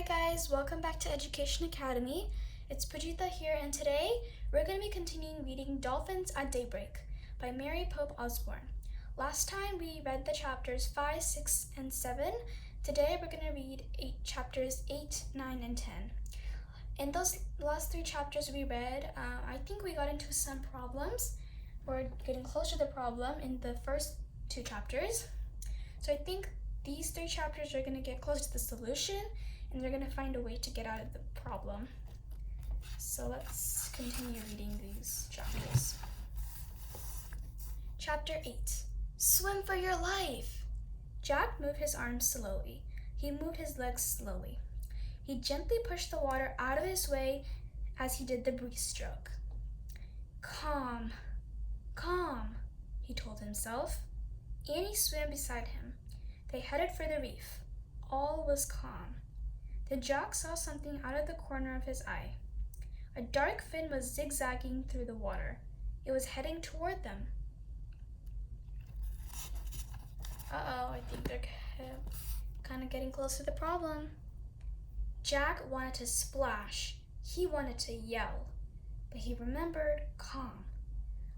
guys, welcome back to Education Academy. It's Poojitha here, and today we're going to be continuing reading Dolphins at Daybreak by Mary Pope Osborne. Last time we read the chapters 5, 6, and 7. Today we're going to read chapters 8, 9, and 10. In those last 3 chapters we read, I think we got into some problems. We're getting close to the problem in the first 2 chapters. So I think these 3 chapters are going to get close to the solution, and they're going to find a way to get out of the problem. So let's continue reading these chapters. Chapter 8. Swim for your life! Jack moved his arms slowly. He moved his legs slowly. He gently pushed the water out of his way as he did the breaststroke. Calm, calm, he told himself. Annie swam beside him. They headed for the reef. All was calm. Then Jack saw something out of the corner of his eye. A dark fin was zigzagging through the water. It was heading toward them. I think they're kind of getting close to the problem. Jack wanted to splash. He wanted to yell. But he remembered calm.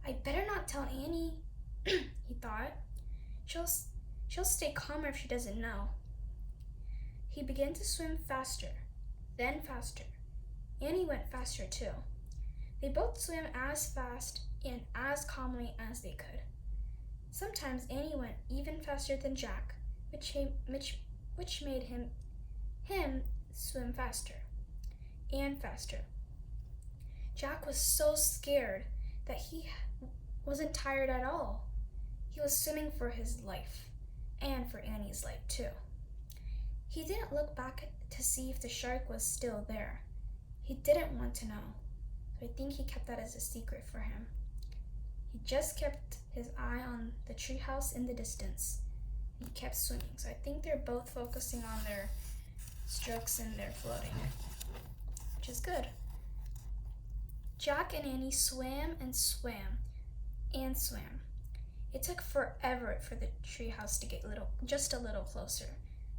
I'd better not tell Annie, he thought. She'll stay calmer if she doesn't know. He began to swim faster, then faster. Annie went faster too. They both swam as fast and as calmly as they could. Sometimes Annie went even faster than Jack, which made him swim faster and faster. Jack was so scared that he wasn't tired at all. He was swimming for his life and for Annie's life too. He didn't look back to see if the shark was still there. He didn't want to know, so I think he kept that as a secret for him. He just kept his eye on the treehouse in the distance. He kept swimming, so I think they're both focusing on their strokes and their floating, which is good. Jack and Annie swam and swam and swam. It took forever for the treehouse to get just a little closer.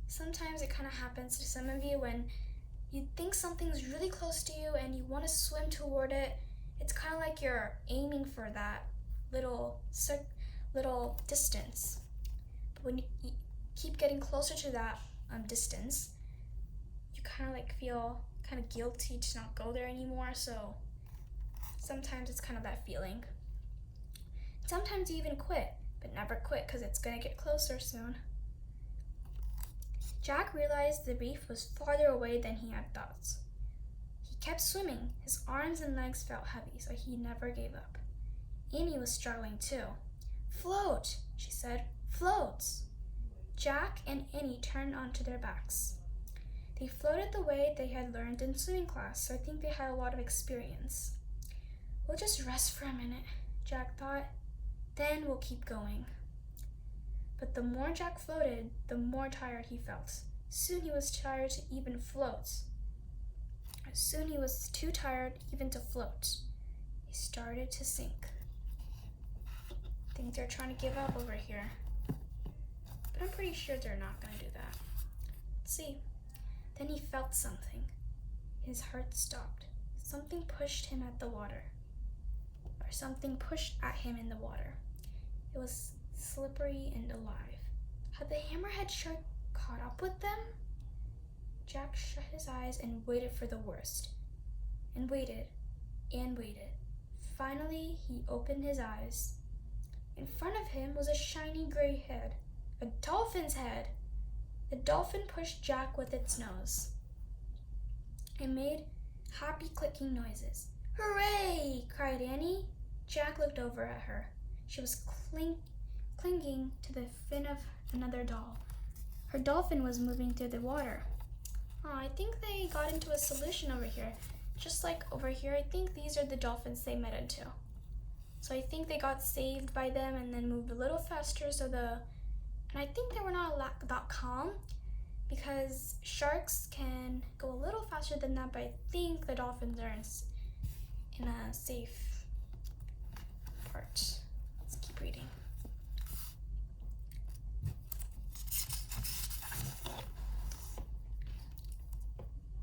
Sometimes it kind of happens to some of you when you think something's really close to you and you want to swim toward it. It's kind of like you're aiming for that little distance. But when you keep getting closer to that distance, you kind of feel kind of guilty to not go there anymore. So sometimes it's kind of that feeling. Sometimes you even quit, but never quit because it's going to get closer soon. Jack realized the reef was farther away than he had thought. He kept swimming. His arms and legs felt heavy, so he never gave up. Annie was struggling too. Float, she said. Floats. Jack and Annie turned onto their backs. They floated the way they had learned in swimming class, so I think they had a lot of experience. We'll just rest for a minute, Jack thought. Then we'll keep going. But the more Jack floated, the more tired he felt. Soon he was tired to even float. Soon he was too tired even to float. He started to sink. I think they're trying to give up over here. But I'm pretty sure they're not going to do that. Let's see. Then he felt something. His heart stopped. Something pushed him at the water. Or something pushed at him in the water. It was slippery and alive. Had the hammerhead shark caught up with them? Jack shut his eyes and waited for the worst. And waited. And waited. Finally, he opened his eyes. In front of him was a shiny gray head. A dolphin's head! The dolphin pushed Jack with its nose. It made happy clicking noises. Hooray! Cried Annie. Jack looked over at her. She was clinging to the fin of another doll. Her dolphin was moving through the water. I think they got into a solution over here. Just like over here, I think these are the dolphins they met into. So I think they got saved by them and then moved a little faster. And I think they were not that calm because sharks can go a little faster than that, but I think the dolphins are in a safe part. Let's keep reading.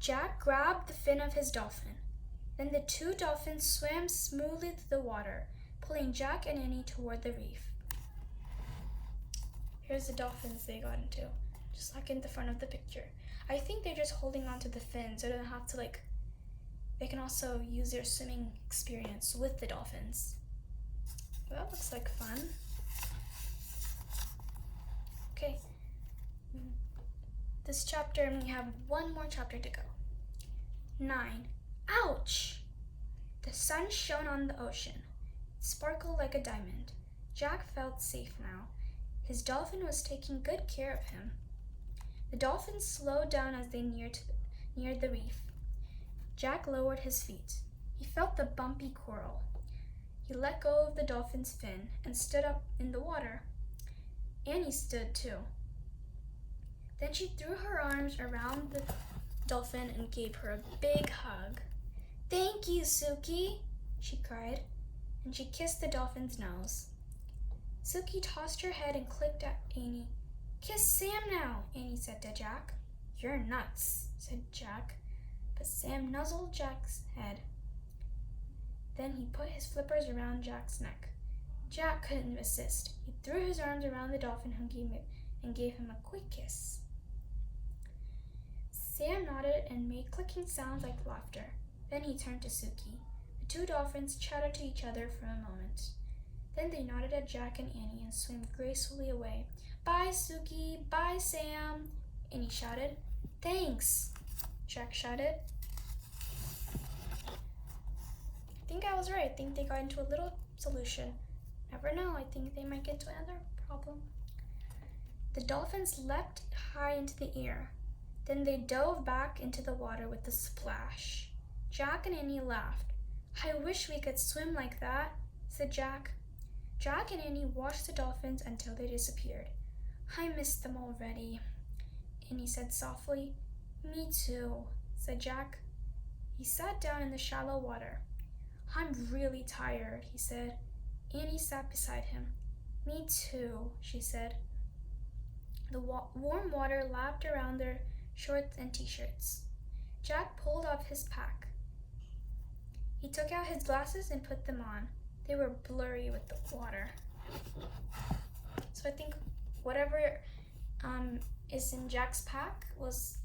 Jack grabbed the fin of his dolphin. Then the two dolphins swam smoothly through the water, pulling Jack and Annie toward the reef. Here's the dolphins they got into, just like in the front of the picture. I think they're just holding on to the fins so they don't have to they can also use their swimming experience with the dolphins. Well, that looks like fun. Okay. This chapter, and we have one more chapter to go. 9. Ouch! The sun shone on the ocean. It sparkled like a diamond. Jack felt safe now. His dolphin was taking good care of him. The dolphins slowed down as they neared the reef. Jack lowered his feet. He felt the bumpy coral. He let go of the dolphin's fin and stood up in the water. Annie stood too. Then she threw her arms around the dolphin and gave her a big hug. "Thank you, Suki," she cried, and she kissed the dolphin's nose. Suki tossed her head and clicked at Annie. "Kiss Sam now," Annie said to Jack. "You're nuts," said Jack, but Sam nuzzled Jack's head. Then he put his flippers around Jack's neck. Jack couldn't resist. He threw his arms around the dolphin and gave him a quick kiss. Sam nodded and made clicking sounds like laughter. Then he turned to Suki. The two dolphins chatted to each other for a moment. Then they nodded at Jack and Annie and swam gracefully away. "Bye, Suki. Bye, Sam," Annie shouted. "Thanks," Jack shouted. I think I was right. I think they got into a little solution. Never know. I think they might get into another problem. The dolphins leapt high into the air. Then they dove back into the water with a splash. Jack and Annie laughed. "I wish we could swim like that," said Jack. Jack and Annie watched the dolphins until they disappeared. "I miss them already," Annie said softly. "Me too," said Jack. He sat down in the shallow water. "I'm really tired," he said. Annie sat beside him. "Me too," she said. The warm water lapped around their shorts and t-shirts. Jack pulled up his pack. He took out his glasses and put them on. They were blurry with the water. So I think whatever is in Jack's pack was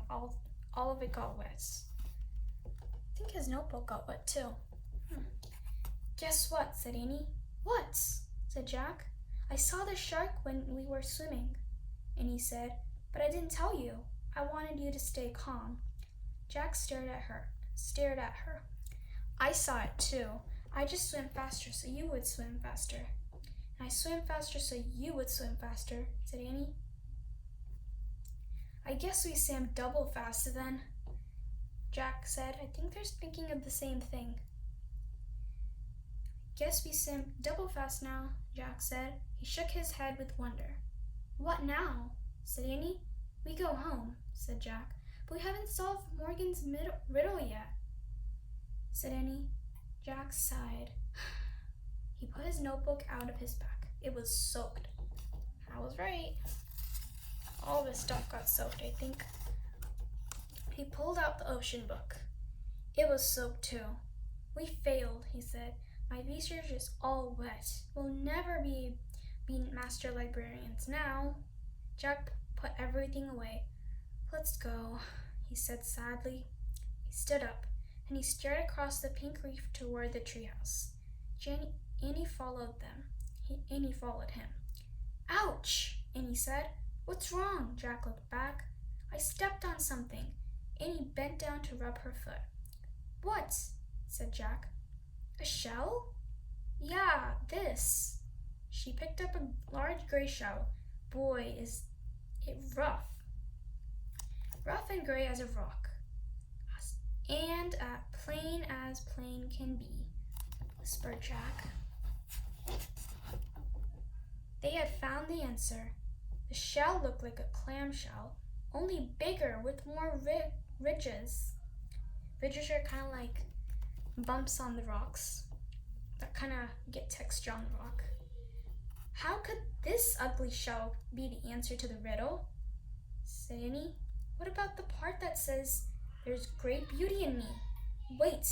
all of it got wet. I think his notebook got wet too. "Guess what?" said Annie. "What?" said Jack. "I saw the shark when we were swimming," Annie said, "but I didn't tell you. I wanted you to stay calm." Jack stared at her. "I saw it too. I just swam faster so you would swim faster. And I swam faster so you would swim faster," said Annie. "I guess we swam double fast then," Jack said. I think they're thinking of the same thing. "Guess we swim double fast now," Jack said. He shook his head with wonder. "What now?" said Annie. "We go home," said Jack. "But we haven't solved Morgan's riddle yet," said Annie. Jack sighed. He put his notebook out of his pack. It was soaked. I was right. All of his stuff got soaked, I think. He pulled out the ocean book. It was soaked too. "We failed," he said. "My research is all wet. We'll never be master librarians now." Jack put everything away. "Let's go," he said sadly. He stood up and he stared across the pink reef toward the treehouse. Annie followed them. Annie followed him. "Ouch!" Annie said. "What's wrong?" Jack looked back. "I stepped on something." Annie bent down to rub her foot. "What?" said Jack. "A shell?" "Yeah, this." She picked up a large gray shell. Boy, is it rough. Rough and gray as a rock. And plain as plain can be, whispered Jack. They had found the answer. The shell looked like a clamshell, only bigger with more ridges. Ridges are kind of like bumps on the rocks that kind of get texture on the rock. "How could this ugly shell be the answer to the riddle?" said Annie. What about the part that says, "There's great beauty in me"? Wait,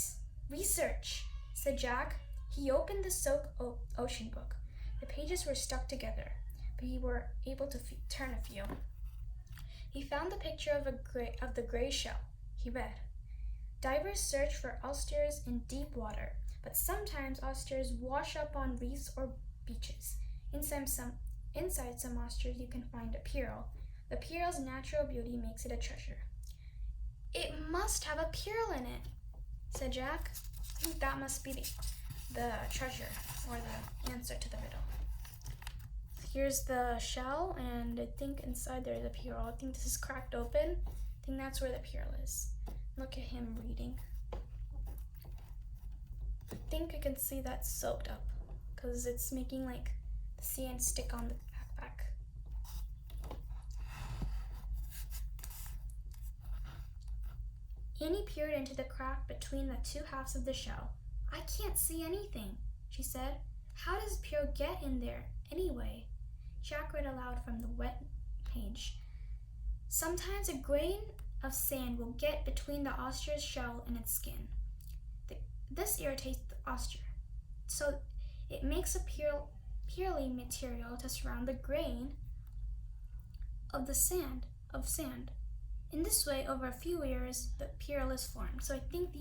research, said Jack. He opened the ocean book. The pages were stuck together, but he were able to turn a few. He found the picture of the gray shell. He read, "Divers search for oysters in deep water, but sometimes oysters wash up on reefs or beaches. Inside some oysters you can find a pearl. The pearl's natural beauty makes it a treasure." "It must have a pearl in it," said Jack. "I think that must be the treasure, or the answer to the riddle." Here's the shell, and I think inside there's a pearl. I think this is cracked open. I think that's where the pearl is. Look at him reading. I think I can see that's soaked up because it's making like the sand stick on the backpack. Annie peered into the crack between the two halves of the shell. "I can't see anything," she said. "How does pearl get in there anyway?" Jack read aloud from the wet page. "Sometimes a grain of sand will get between the oyster's shell and its skin. This irritates the oyster, so it makes a pearly material to surround the grain of sand. In this way, over a few years, the pearl is formed." So I think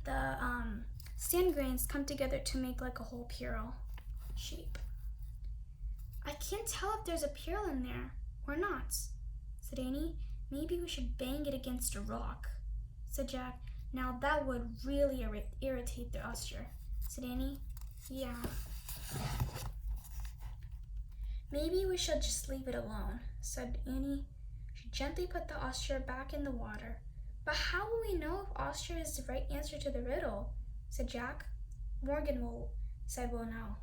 the sand grains come together to make like a whole pearl shape. "I can't tell if there's a pearl in there or not," said Annie. "Maybe we should bang it against a rock," said Jack. "Now that would really irritate the oyster," said Annie. "Yeah. Maybe we should just leave it alone," said Annie. She gently put the oyster back in the water. "But how will we know if oyster is the right answer to the riddle?" said Jack. "Morgan will know,"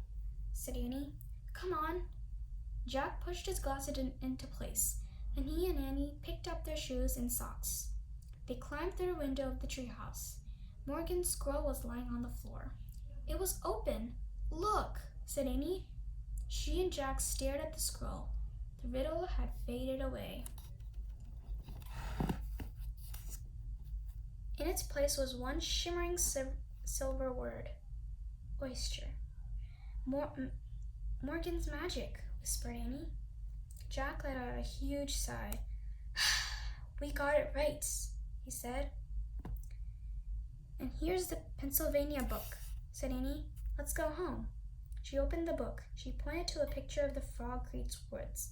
said Annie. "Come on." Jack pushed his glasses into place, and he and Annie picked up their shoes and socks. They climbed through the window of the treehouse. Morgan's squirrel was lying on the floor. It was open. "Look," said Annie. She and Jack stared at the squirrel. The riddle had faded away. In its place was one shimmering silver word: oyster. "Morgan's magic," whispered Annie. Jack let out a huge sigh. "We got it right," he said. "And here's the Pennsylvania book," said Annie. "Let's go home." She opened the book. She pointed to a picture of the Frog Creek's woods.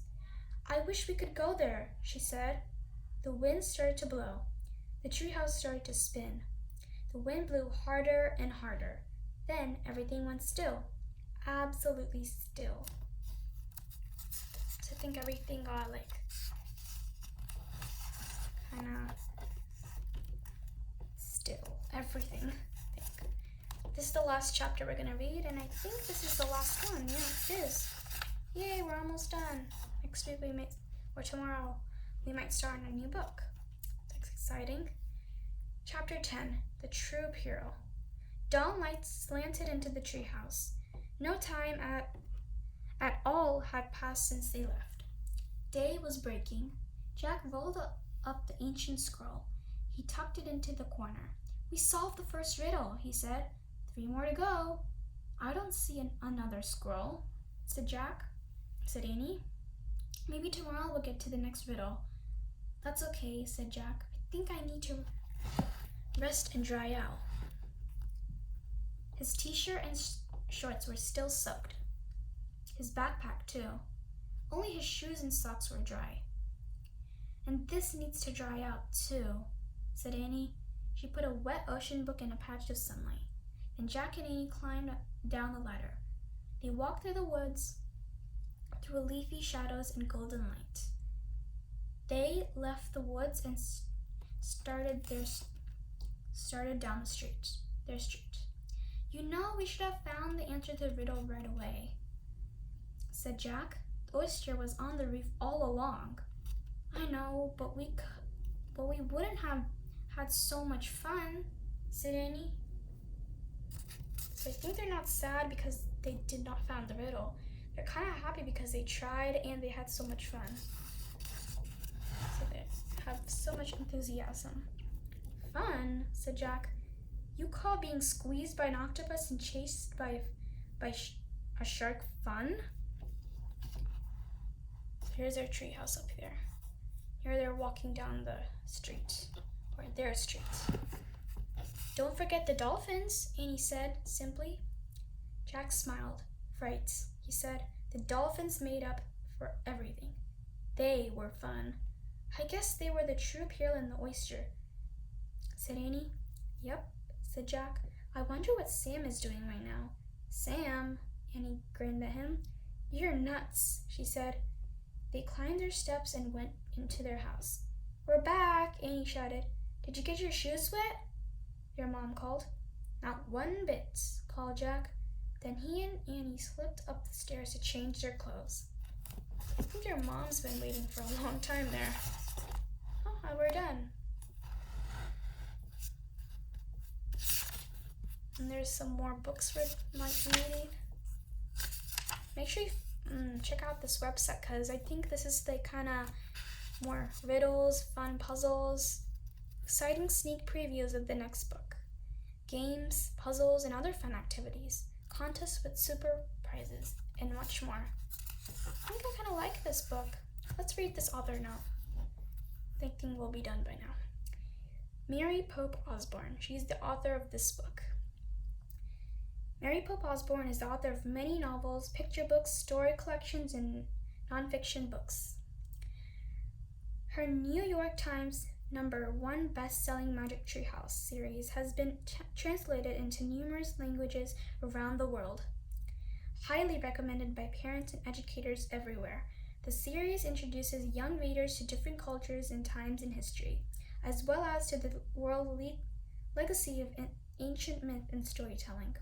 "I wish we could go there," she said. The wind started to blow. The treehouse started to spin. The wind blew harder and harder. Then everything went still. Absolutely still. So I think everything got like kind of still. Everything, I think. This is the last chapter we're gonna read, and I think this is the last one. Yeah, it is. Yay, we're almost done. Next week or tomorrow, we might start on a new book. That's exciting. Chapter 10, The True Pearl. Dawn light slanted into the treehouse. No time at all had passed since they left. Day was breaking. Jack rolled up the ancient scroll. He tucked it into the corner. "We solved the first riddle," he said. 3 more to go." "I don't see another scroll," said Annie. "Maybe tomorrow we'll get to the next riddle." "That's okay," said Jack. "I think I need to rest and dry out." His t-shirt and shorts were still soaked. His backpack, too. Only his shoes and socks were dry. "And this needs to dry out, too," said Annie. She put a wet ocean book in a patch of sunlight. Then Jack and Annie climbed down the ladder. They walked through the woods, through leafy shadows and golden light. They left the woods and started down their street. "You know, we should have found the answer to the riddle right away," said Jack. "The oyster was on the reef all along." "I know, but we wouldn't have had so much fun," said Annie. So I think they're not sad because they did not find the riddle. They're kind of happy because they tried and they had so much fun. So they have so much enthusiasm. Fun, said Jack. You call being squeezed by an octopus and chased by a shark fun? Here's their treehouse up there. Here they're walking down the street, or their street. Don't forget the dolphins, Annie said simply. Jack smiled. Right, he said. The dolphins made up for everything. They were fun. I guess they were the true pearl and the oyster, said Annie. Yep, said Jack. I wonder what Sam is doing right now. Sam, Annie grinned at him. You're nuts, she said. They climbed their steps and went into their house. We're back, Annie shouted. Did you get your shoes wet? Their mom called. Not one bit, called Jack. Then he and Annie slipped up the stairs to change their clothes. I think your mom's been waiting for a long time there. Oh, we're done. And there's some more books we might need. Make sure you check out this website, because I think this is the kind of more riddles, fun puzzles, exciting sneak previews of the next book, games, puzzles, and other fun activities, contests with super prizes, and much more. I think I kind of like this book. Let's read this author now. Thinking we'll be done by now. Mary Pope Osborne. She's the author of this book. Mary Pope Osborne is the author of many novels, picture books, story collections, and nonfiction books. Her New York Times #1 best-selling Magic Tree House series has been translated into numerous languages around the world. Highly recommended by parents and educators everywhere, the series introduces young readers to different cultures and times in history, as well as to the world legacy of ancient myth and storytelling.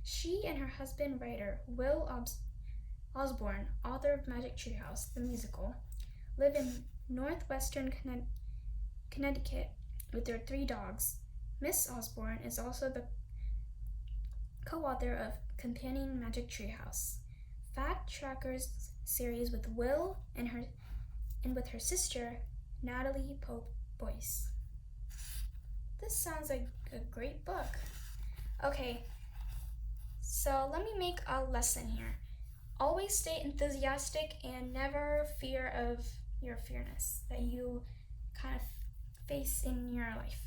She and her husband, writer Will Osborne, author of Magic Tree House, the musical, live in northwestern Connecticut with their 3 dogs. Miss Osborne is also the co-author of Companion Magic Tree House, Fact Trackers series with Will and with her sister, Natalie Pope Boyce. This sounds like a great book. Okay, so let me make a lesson here. Always stay enthusiastic and never fear of your fearness that you kind of face in your life.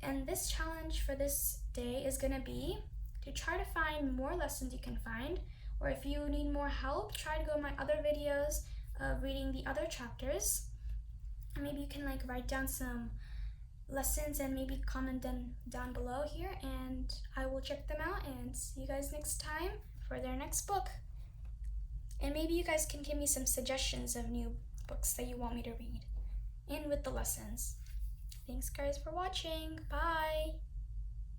And this challenge for this day is going to be to try to find more lessons you can find, or if you need more help, try to go to my other videos of reading the other chapters. And maybe you can write down some lessons and maybe comment them down below here, and I will check them out and see you guys next time for their next book. And maybe you guys can give me some suggestions of new books that you want me to read, and with the lessons. Thanks guys for watching. Bye!